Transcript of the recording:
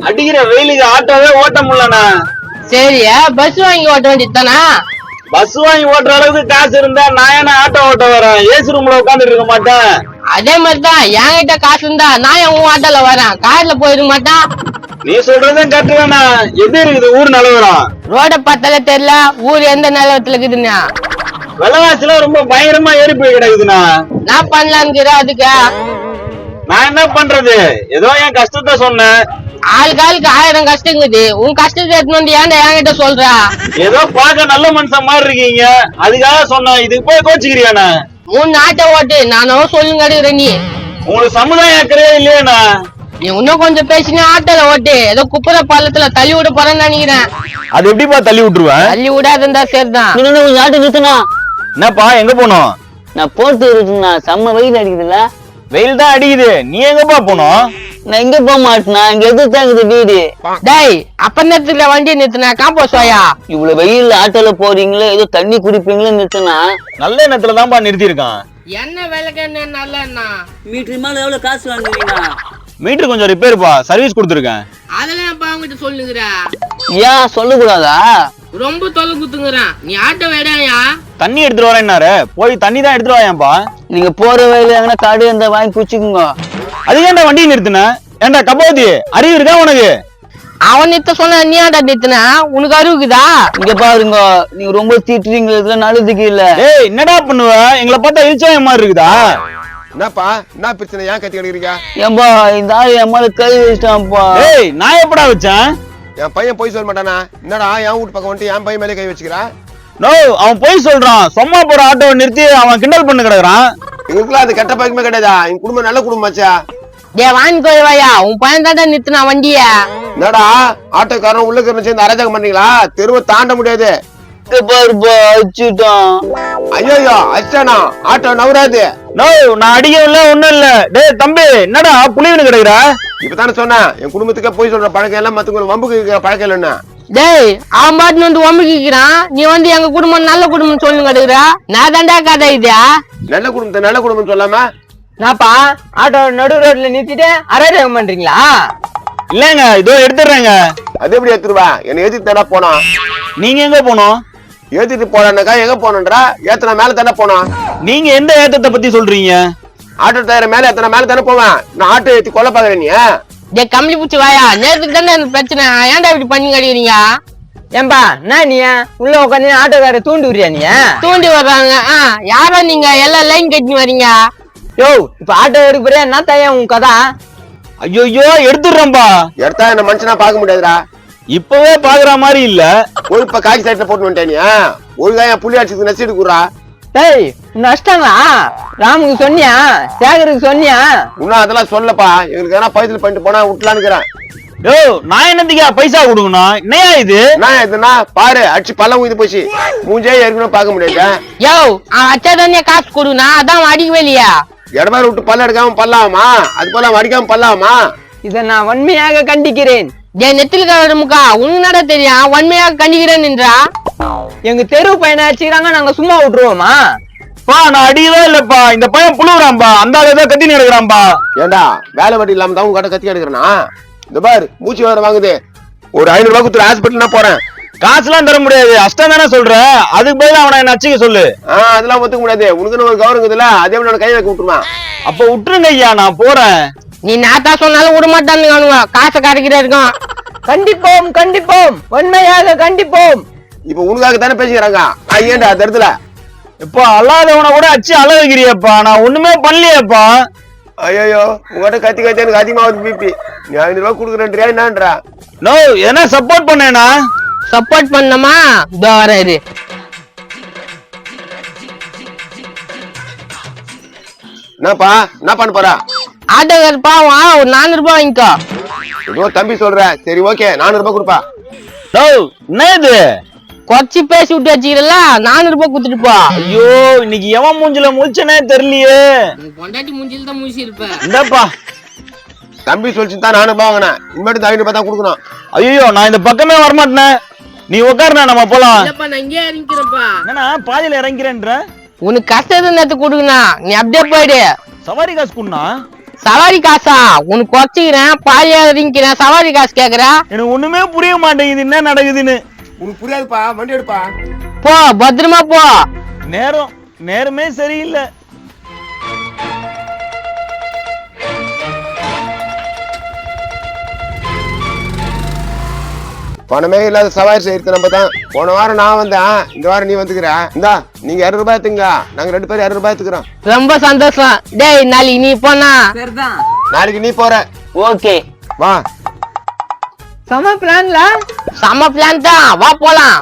அடிக்கிற வெயிலுக்கு ஆட்டோவே ஓட்ட முடியலண்ணா. சரியா பஸ் வாங்கி ஓட்ட வேண்டியதுதானா? பஸ் வாங்கி ஓட்டுற அளவுக்கு காசு இருந்தா நான் என்ன ஆட்டோ ஓட்ட வரேன்? ஏசி ரூம்ல உட்காந்துட்டு இருக்க மாட்டேன். அதே மாதிரிதான் என்கிட்ட காசு இருந்தா நான் உன் ஆட்டோல வரேன், கார்ல போயிருக்க மாட்டான். நீ சொல்றதும் கரெக்ட் தானா? எப்படி இருக்குது ஊர் நிலவரம்? ரோட பார்த்தாலே தெரியல ஊர் எந்த நிலவரத்துல இருக்குதுன்னா. விலைவாசில ரொம்ப பயங்கரமா ஏறி போய் கிடக்குதுண்ணா. நான் பண்ணலான்னு அதுக்கு நான் என்ன பண்றது? ஏதோ என் கஷ்டத்தை சொன்னேன். ஆளுக்கு 1000 கஷ்டங்குது. உன் கஷ்டத்தை எடுத்து வந்து ஏன்டா என்கிட்ட சொல்ற? ஏதோ பார்க்க நல்ல மனுஷன் மாதிரி இருக்கீங்க, அதுக்காக சொன்னேன். இதுக்கு போய் கோச்சுக்கிறியாண்ணா? 3 ஆட்டோ ஓட்டு நானும் சொல்லுங்க எடுக்கிற. நீ உங்களுக்கு சமுதாயம் அக்கறையே இல்லையாண்ணா? நீ இன்னும் கொஞ்சம் பேசினா ஆட்டோல ஓட்டு ஏதோ குப்புற பள்ளத்துல தள்ளி விட போறேன்னு நினைக்கிறேன். அது எப்படிப்பா தள்ளி விட்டுருவேன்? தள்ளி விடாதுந்தா சரிதான். கொஞ்சம் ஆட்டோ நிறுத்தனா? என்னப்பா எங்க போனோம்? நான் போட்டு இருக்குண்ணா, செம்ம வெயில் அடிக்குதுல்ல? வெயில் தான் அடிக்குது, நீ எங்கப்பா போனோம்? நான் எங்க போக மாட்டேனா, இங்க எதிர்த்தாங்குது வீடு. டேய் அப்ப நேரத்துல வண்டி நிறுத்தினா காம்போஸ் வாயா. இவ்வளவு வெயில் ஆட்டோல போறீங்களே, ஏதோ தண்ணி குடிப்பீங்களே நிறுத்தினா? நல்ல எண்ணத்துல தான்ப்பா நிறுத்தி இருக்கான். என்ன விலைக்கு நல்ல மீட்டர் மேல எவ்வளவு காசு வாங்குவீங்க? மீட்டர் கொஞ்சம் ரிப்பேர்ப்பா, சர்வீஸ் கொடுத்துருக்கேன். அதெல்லாம் அவங்கிட்ட சொல்லுங்கிற. ஏன் சொல்லக்கூடாதா? ரொம்ப தொலை குத்துங்கிறான். நீ ஆட்டோ வேடையா? தண்ணி எடுத்துட்டு வரேன்னாரு, போய் தண்ணி தான் எடுத்துட்டு வாயேன்ப்பா. நீங்க போற வயல எங்கன்னா காடு இருந்தா வாங்கி குச்சிக்குங்க. அது ஏன்டா வண்டி நிறுத்தின? ஏன்டா கபோதி, அறிவு இருக்கா உனக்கு? அவன் நிறுத்த சொன்ன நீ ஆண்டா நிறுத்தின? உனக்கு அறிவுக்குதா? இங்க பாருங்க, நீங்க ரொம்ப தீட்டுறீங்க, இதுல நல்லதுக்கு இல்ல. ஏய் என்னடா பண்ணுவ? எங்களை பார்த்தா இழிச்சா மாதிரி இருக்குதா? என்னப்பா என்ன பிரச்சனை? ஏன் கத்தி கிடைக்கிறீங்க? ஏன்பா இந்த ஆள் என் மேல கை வச்சிட்டான்ப்பா. ஏய் நான் எப்படா வச்சேன்? என் பையன் போய் சொல்ல மாட்டானா? என்னடா என் வீட்டு பக்கம் வந்துட்டு என் பையன் மேலே கை வச்சுக்கிறா? நோ, அவன் போய் சொல்றான். சும்மா போற ஆட்டோவை நிறுத்தி அவன் கிண்டல் பண்ணு கிடக்குறான். எங்களுக்குலாம் அது கெட்ட பழக்கமே கிடையாதா? என் குடும்பம் நல்ல குடும்பமாச்சா? டே வாங்கி கோயவாயா, உன் பையன் தாண்டா நிறுத்தினா வண்டிய. என்னடா ஆட்டோக்காரன் உள்ள சேர்ந்து அராஜகம் பண்ணீங்களா? தெருவை தாண்ட முடியாது. பாருப்பா அடிச்சுட்டான். ஐயோ அச்சானா, ஆட்டோ நவராது. நோ, நான் அடிக்கவில்ல, ஒண்ணும் இல்ல. டேய் தம்பி, என்னடா புளிவுன்னு கிடக்குற? இப்பதானே சொன்னேன், என் குடும்பத்துக்கே போய் சொல்ற பழக்கம் எல்லாம் மத்தவங்க வம்புக்கு இருக்கிற பழக்கம் இல்லைன்னா. டேய் அவன் பாட்டுன்னு வந்து வம்பிக்கிறான். நீ வந்து எங்க குடும்பம் நல்ல குடும்பம் சொல்லுங்க எடுக்கிற. நான் தாண்டா கதை இதா? நல்ல குடும்பம் சொல்லாம நாப்பா ஆட்டோ நடு ரோட்ல நிறுத்திட்டு அராஜகம் பண்றீங்களா? இல்லங்க, இதோ எடுத்துடுறேங்க. அது எப்படி எடுத்துருவா? என்னை ஏத்திட்டு தானே போனோம். நீங்க எங்க போனோம்? ஏத்திட்டு போனாக்கா எங்க போனன்றா? ஏத்தனா மேல தானே போனோம். நீங்க எந்த ஏத்தத்தை பத்தி சொல்றீங்க? ஆட்டோ டயர் மேல ஏத்தனா மேல தானே போவேன். நான் ஆட்டோ ஏத்தி கொல்ல பாக்குறேன். நீ டே கம்பளி பூச்சி வாயா, நேரத்துக்கு தானே எனக்கு பிரச்சனை. ஏன்டா இப்படி பண்ணி கடிக்கிறீங்க? ஏன்பா நான் நீ உள்ள உட்காந்து ஆட்டோக்கார தூண்டி விடுறியா? நீ தூண்டி வர்றாங்க. யாரா நீங்க எல்லாம் லைன் கட்டி வரீங்க? யோ இப்ப ஆட்டோ எடுக்க போறியா? என்ன தாயா உன் கதை? ஐயோ எடுத்துடுறேன்பா. எடுத்தா என்ன மனுஷனா பாக்க முடியாதுடா. இப்பவே பாக்குற மாதிரி இல்ல. இப்ப காக்கி சைட்ல போட்டு வந்துட்டேனியா? ஒழுங்கா என் புள்ளி அடிச்சுக்கு நசிட்டு கூறா. டேய் நஷ்டங்களா? ராமுக்கு சொன்னியா? சேகருக்கு சொன்னியா? இன்னும் அதெல்லாம் சொல்லப்பா. எங்களுக்கு எதனா பைசல் பண்ணிட்டு போனா விட்டலான்னு. யோ நான் என்னத்துக்கா பைசா கொடுக்கணும்? என்னையா இது? நான் எதுனா பாரு அடிச்சு பல்ல ஊதி போச்சு. மூஞ்சே ஏற்கனவே பாக்க முடியாது. யோ அவன் அச்சா தானே காசு கொடுனா, அதான் அடிக்கவே இல்லையா? இடமாரி விட்டு பல்ல எடுக்காம பல்லாமா? அது போல அடிக்காம பல்லாமா? இதை நான் வன்மையாக கண்டிக்கிறேன். நெத்தில முக்கா உன்னடா தெரியும் வன்மையாக கண்டிக்கிறேன் என்றா? எங்க தெரு பையனை அடிச்சுக்கிறாங்க, நாங்க சும்மா விட்டுருவோமா? பா நான் அடிக்கவே இல்லப்பா. இந்த பையன் புழுவுறான்பா, அந்த ஆளு ஏதோ கத்தி எடுக்கிறான்பா. ஏண்டா வேலை வட்டி இல்லாம தான் உங்க கிட்ட கத்தி எடுக்கிறனா? இந்த பாரு மூச்சு வேற வாங்குது. ஒரு 500 ரூபாய் கொடுத்து ஹாஸ்பிட்டல் நான் போறேன். காசுலாம் தர முடியாது, அஷ்டம் தானே சொல்ற. அதுக்கு பதிலா அவனை என்ன அச்சிக்க சொல்லு. அதெல்லாம் ஒத்துக்க முடியாது. உனக்குன்னு ஒரு கௌரவம் இருக்குதுல்ல, அதே மாதிரி கை வைக்க விட்டுருவான். அப்ப விட்டுருங்க ஐயா, நான் போறேன். நீ நாத்தா சொன்னாலும் விட மாட்டான்னு காணுவா. காசை கரைக்கிற இருக்கும். கண்டிப்போம் கண்டிப்போம், உண்மையாக கண்டிப்போம். இப்ப உனக்காக தானே பேசிக்கிறாங்க. ஏன்டா அந்த இடத்துல இப்ப அல்லாதவனை கூட அச்சு அழ வைக்கிறியப்பா. நான் ஒண்ணுமே பண்ணலையப்பா. ஐயோ உங்ககிட்ட கத்தி கத்தி எனக்கு அதிகமாவது பிபி. நீ 500 ரூபாய் கொடுக்குறேன்றியா என்னன்றா? நோ, என்ன சப்போர்ட் பண்ணேனா? சப்போர்ட் பண்ணமா? இதோ வராது. என்னப்பா என்ன பண்ண போறா? ஆட்டோக்கார் பாவம் ஒரு 400 ரூபாய் வாங்கிக்கோ. ஏதோ தம்பி சொல்ற, சரி ஓகே 400 ரூபாய் கொடுப்பா. நோ, என்ன இது? குறைச்சி பேசி விட்டு வச்சுக்கிறல்ல, 400 ரூபாய் கொடுத்துட்டு போ. ஐயோ இன்னைக்கு எவன் மூஞ்சில முழிச்சனே தெரியலையே. பொண்டாட்டி மூஞ்சில தான் முழிச்சு இருப்ப. இந்தப்பா தம்பி சொல்லிச்சு தான் 400 ரூபாய் வாங்கினேன். இனிமேட்டு 500 ரூபாய் தான் கொடுக்கணும். ஐயோ நான் இந்த பக்கமே வரமாட்டேன். நீ உட்காருண்ணா, நம்ம போலாம். நான் இங்கே இறங்கிறப்பா. என்னன்னா பாதியில இறங்கிறேன்ற? உனக்கு கஷ்டத்தை நேரத்து கொடுக்கணும், நீ அப்படியே போயிடு. சவாரி காசு குண்ணா? சவாரி காசா உனக்கு குறைச்சிக்கிறேன் பாதியா இறங்கிக்கிறேன் சவாரி காசு கேக்குற எனக்கு ஒண்ணுமே புரிய மாட்டேங்குது என்ன நடக்குதுன்னு. உனக்கு புரியாதுப்பா, வண்டி எடுப்பா. போ பத்திரமா போ. நேரமே சரியில்லை. பணமே இல்லாத சவாரி செய்யறது நம்ம தான். போன வாரம் நான் வந்தேன், இந்த வாரம் நீ வந்துக்கிற. இந்தா நீங்க 200 ரூபாய் எடுத்துங்க, நாங்க 2 பேரும் 200 ரூபாய் எடுத்துக்கிறோம். ரொம்ப சந்தோஷம். டேய் நாளைக்கு நீ போனா நாளைக்கு நீ போற. ஓகே வா. சம பிளான் தான், வா போலாம்.